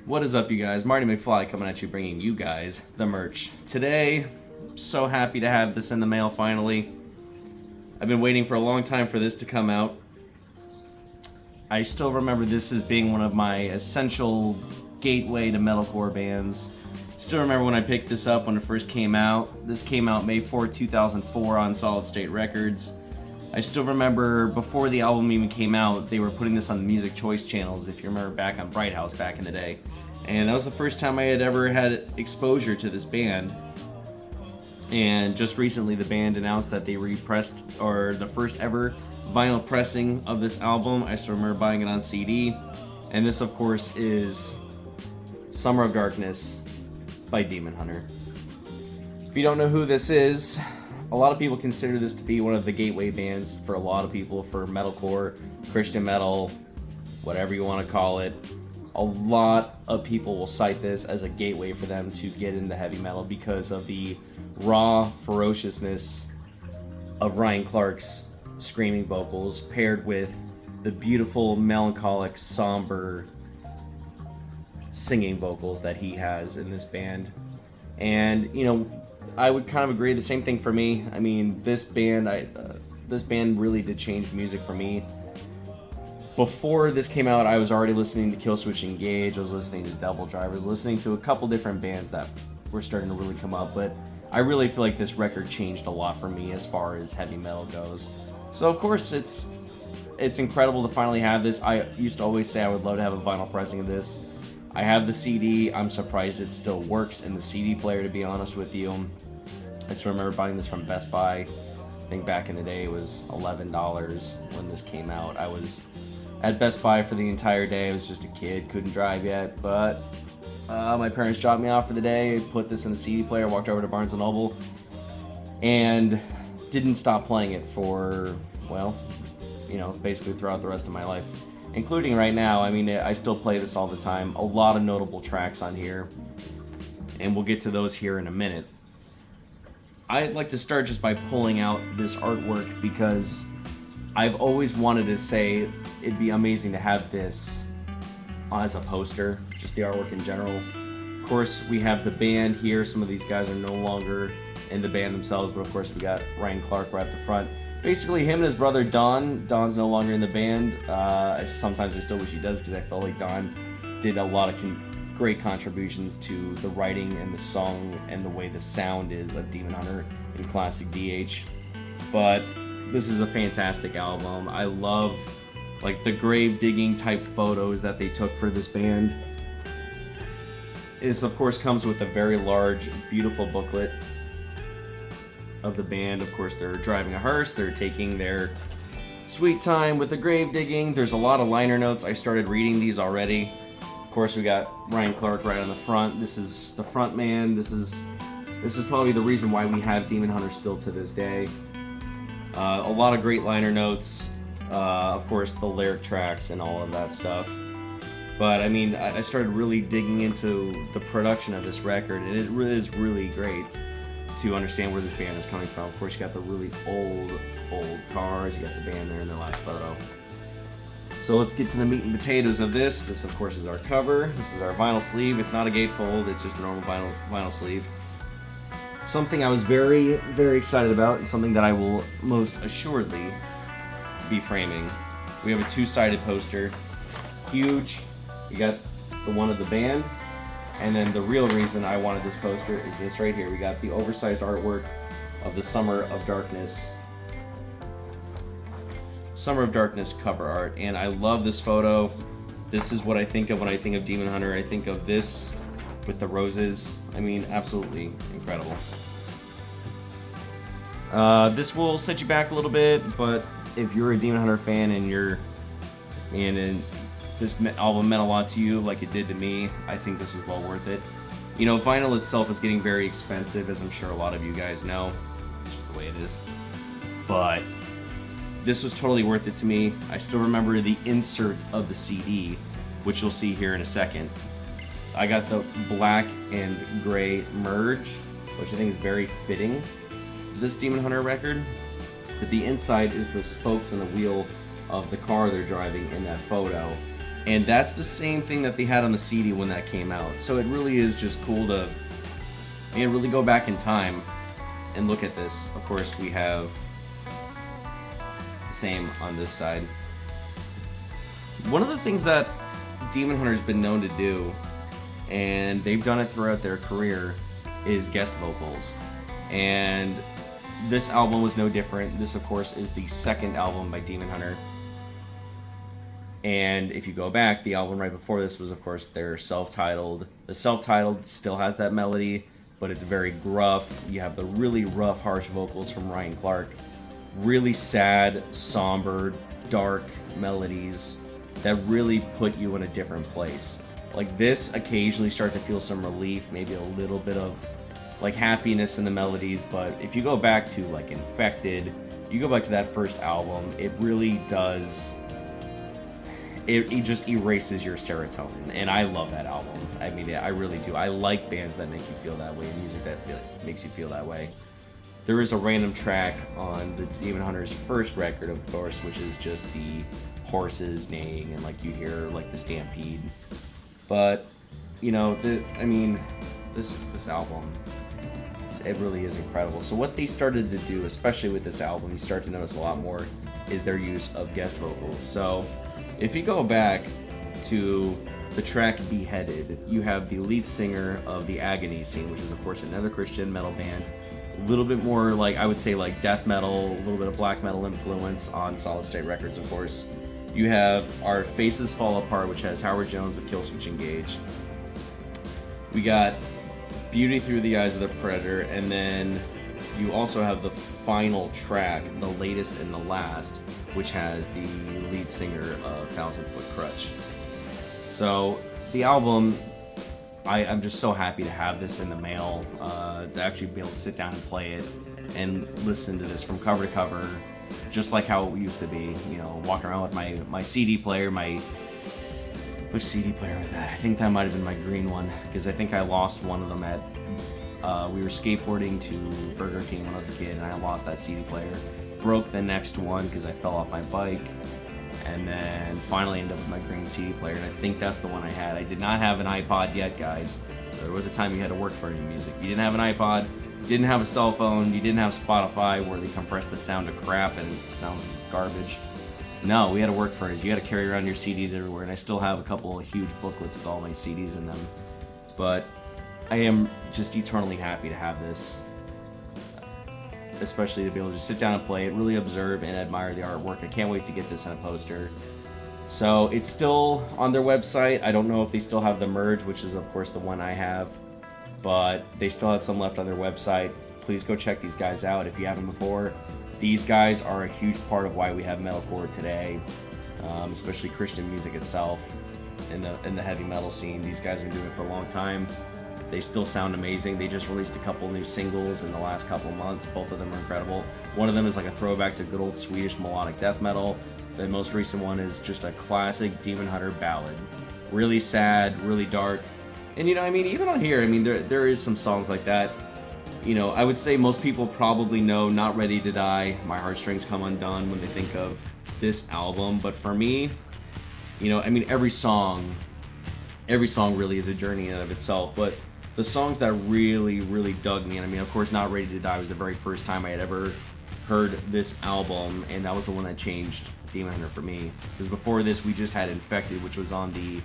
What is up, you guys? Marty McFly coming at you, bringing you guys the merch. Today, so happy to have this in the mail finally. I've been waiting for a long time for this to come out. I still remember this as being one of my essential gateway to metalcore bands. Still remember when I picked this up when it first came out. This came out May 4, 2004 on Solid State Records. I still remember before the album even came out, they were putting this on the Music Choice channels, if you remember back on Bright House back in the day. And that was the first time I had ever had exposure to this band. And just recently the band announced that they repressed, or the first ever vinyl pressing of this album. I still remember buying it on CD. And this, of course, is Summer of Darkness by Demon Hunter. If you don't know who this is, a lot of people consider this to be one of the gateway bands for a lot of people for metalcore, Christian metal, whatever you want to call it. A lot of people will cite this as a gateway for them to get into heavy metal because of the raw ferociousness of Ryan Clark's screaming vocals paired with the beautiful, melancholic, somber singing vocals that he has in this band. And, you know, I would kind of agree, the same thing for me. I mean, this band really did change music for me. Before this came out, I was already listening to Killswitch Engage, I was listening to Devil Driver, I was listening to a couple different bands that were starting to really come up, but I really feel like this record changed a lot for me as far as heavy metal goes. So of course, it's incredible to finally have this. I used to always say I would love to have a vinyl pressing of this. I have the CD. I'm surprised it still works in the CD player, to be honest with you. I still remember buying this from Best Buy. I think back in the day it was $11 when this came out. I was at Best Buy for the entire day. I was just a kid, couldn't drive yet, but my parents dropped me off for the day, put this in the CD player, walked over to Barnes & Noble, and didn't stop playing it for, well, you know, basically throughout the rest of my life. Including right now. I mean, I still play this all the time. A lot of notable tracks on here, and we'll get to those here in a minute. I'd like to start just by pulling out this artwork because I've always wanted to say it'd be amazing to have this as a poster, just the artwork in general. Of course, we have the band here. Some of these guys are no longer in the band themselves, but of course we got Ryan Clark right at the front. Basically, him and his brother Don. Don's no longer in the band. Sometimes I still wish he does because I felt like Don did a lot of great contributions to the writing and the song and the way the sound is of Demon Hunter in classic DH. But this is a fantastic album. I love like the grave digging type photos that they took for this band. This, of course, comes with a very large, beautiful booklet of the band. Of course, they're driving a hearse, they're taking their sweet time with the grave digging. There's a lot of liner notes. I started reading these already. Of course, we got Ryan Clark right on the front. This is the front man. This is probably the reason why we have Demon Hunter still to this day. A lot of great liner notes. Of course, the lyric tracks and all of that stuff. But I mean, I started really digging into the production of this record, and it really is really great to understand where this band is coming from. Of course, you got the really old cars, you got the band there in their last photo. So let's get to the meat and potatoes of this. This, of course, is our cover. This is our vinyl sleeve. It's not a gatefold, it's just a normal vinyl sleeve. Something I was very, very excited about, and something that I will most assuredly be framing. We have a two-sided poster. Huge. You got the one of the band, and then the real reason I wanted this poster is this right here. We got the oversized artwork of the Summer of Darkness cover art, and I love this photo. This is what I think of when I think of Demon Hunter. I think of this with the roses. I mean, absolutely incredible. This will set you back a little bit, but if you're a Demon Hunter fan and this album meant a lot to you like it did to me, I think this was well worth it. You know, vinyl itself is getting very expensive, as I'm sure a lot of you guys know. It's just the way it is. But this was totally worth it to me. I still remember the insert of the CD, which you'll see here in a second. I got the black and gray merge, which I think is very fitting for this Demon Hunter record. But the inside is the spokes and the wheel of the car they're driving in that photo. And that's the same thing that they had on the CD when that came out. So it really is just cool to really go back in time and look at this. Of course, we have the same on this side. One of the things that Demon Hunter's been known to do, and they've done it throughout their career, is guest vocals. And this album was no different. This, of course, is the second album by Demon Hunter. And if you go back, the album right before this was, of course, their self-titled. The self-titled still has that melody, but it's very gruff. You have the really rough, harsh vocals from Ryan Clark. Really sad, somber, dark melodies that really put you in a different place. Like this, occasionally start to feel some relief, maybe a little bit of like happiness in the melodies, but if you go back to like Infected, you go back to that first album, it really does, it just erases your serotonin, and I love that album. I mean, I really do. I like bands that make you feel that way, and music that makes you feel that way. There is a random track on the Demon Hunter's first record, of course, which is just the horses neighing, and like you hear like the stampede. But you know, this album, it really is incredible. So what they started to do, especially with this album, you start to notice a lot more, is their use of guest vocals. So if you go back to the track Beheaded, you have the lead singer of the Agony Scene, which is of course another Christian metal band, a little bit more like, I would say, like death metal, a little bit of black metal influence on Solid State Records, of course. You have Our Faces Fall Apart, which has Howard Jones of Killswitch Engage. We got Beauty Through the Eyes of the Predator, and then you also have the final track, The Latest and the Last, which has the lead singer of Thousand Foot Crutch. So the album, I'm just so happy to have this in the mail, to actually be able to sit down and play it and listen to this from cover to cover, just like how it used to be. You know, walking around with my CD player, which CD player was that? I think that might have been my green one, because I think I lost one of them at, we were skateboarding to Burger King when I was a kid, and I lost that CD player. Broke the next one because I fell off my bike, and then finally ended up with my green CD player, and I think that's the one I had. I did not have an iPod yet, guys. So there was a time you had to work for your music. You didn't have an iPod, didn't have a cell phone, you didn't have Spotify where they compress the sound to crap and it sounds like garbage. No, we had to work for it. You had to carry around your CDs everywhere, and I still have a couple of huge booklets with all my CDs in them. But I am just eternally happy to have this, especially to be able to just sit down and play it, really observe and admire the artwork. I can't wait to get this in a poster. So it's still on their website. I don't know if they still have the merge, which is of course the one I have, but they still had some left on their website. Please go check these guys out if you haven't before. These guys are a huge part of why we have metalcore today, especially Christian music itself in the heavy metal scene. These guys have been doing it for a long time. They still sound amazing. They just released a couple new singles in the last couple months. Both of them are incredible. One of them is like a throwback to good old Swedish melodic death metal. The most recent one is just a classic Demon Hunter ballad. Really sad, really dark. And you know, I mean, even on here, I mean, there is some songs like that. You know, I would say most people probably know Not Ready to Die, My Heartstrings Come Undone when they think of this album. But for me, you know, I mean, every song really is a journey in and of itself. But the songs that really, really dug me, and I mean, of course, Not Ready to Die was the very first time I had ever heard this album, and that was the one that changed Demon Hunter for me. Because before this, we just had Infected, which was on the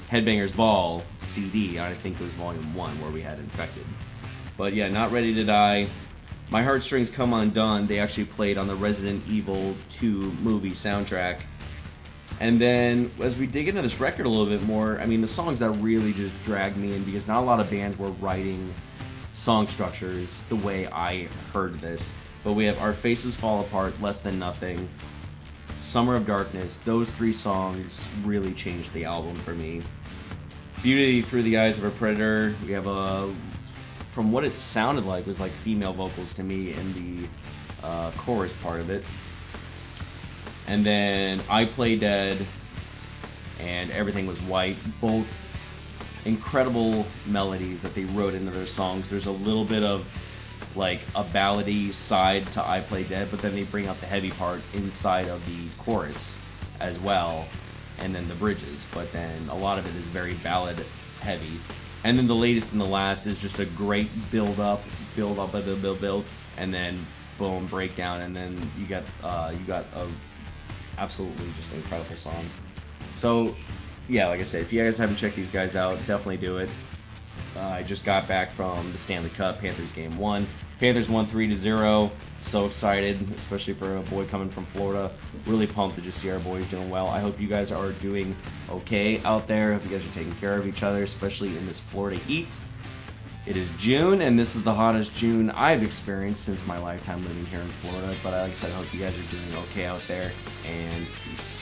Headbangers Ball CD. I think it was Volume 1 where we had Infected. But yeah, Not Ready to Die, My Heartstrings Come Undone, they actually played on the Resident Evil 2 movie soundtrack. And then, as we dig into this record a little bit more, I mean, the songs that really just dragged me in, because not a lot of bands were writing song structures the way I heard this. But we have Our Faces Fall Apart, Less Than Nothing, Summer of Darkness. Those three songs really changed the album for me. Beauty Through the Eyes of a Predator, we have from what it sounded like, was like female vocals to me in the chorus part of it. And then I Play Dead and Everything Was White, both incredible melodies that they wrote into their songs. There's a little bit of like a ballady side to I Play Dead, but then they bring out the heavy part inside of the chorus as well. and then the bridges. But then a lot of it is very ballad heavy. And then the latest and the last is just a great build up, and then boom, breakdown, and then you got a absolutely just incredible song. So yeah, like I said, if you guys haven't checked these guys out, definitely do it. I just got back from the Stanley Cup. Panthers game 1. Panthers won 3-0. So excited, especially for a boy coming from Florida. Really pumped to just see our boys doing well. I hope you guys are doing okay out there. I hope you guys are taking care of each other, especially in this Florida heat. It is June, and this is the hottest June I've experienced since my lifetime living here in Florida. But like I said, I hope you guys are doing okay out there, and peace.